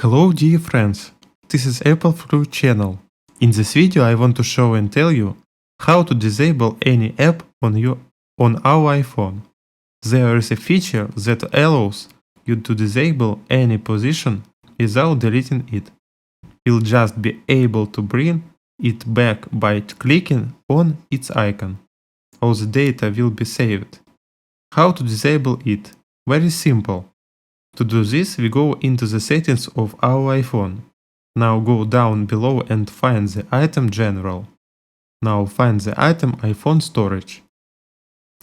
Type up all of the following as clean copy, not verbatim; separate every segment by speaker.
Speaker 1: Hello dear friends, this is Apple Fruit channel. In this video I want to show and tell you how to disable any app on our iPhone. There is a feature that allows you to disable any position without deleting it. You'll just be able to bring it back by clicking on its icon. All the data will be saved. How to disable it? Very simple. To do this, we go into the settings of our iPhone. Now go down below and find the item General. Now find the item iPhone Storage.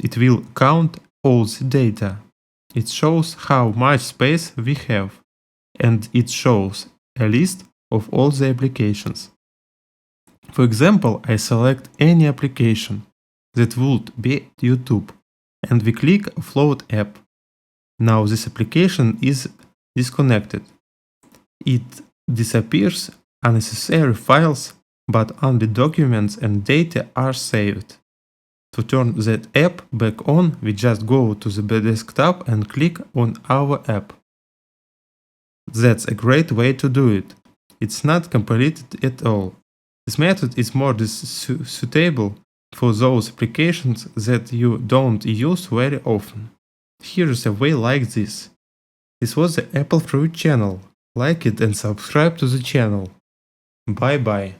Speaker 1: It will count all the data. It shows how much space we have, and it shows a list of all the applications. For example, I select any application. That would be YouTube, and we click Offload App. Now this application is disconnected. It disappears unnecessary files, but only documents and data are saved. To turn that app back on, we just go to the desktop and click on our app. That's a great way to do it. It's not complicated at all. This method is more suitable for those applications that you don't use very often. Here's a way like this. This was the Apple Fruit channel. Like it and subscribe to the channel. Bye bye.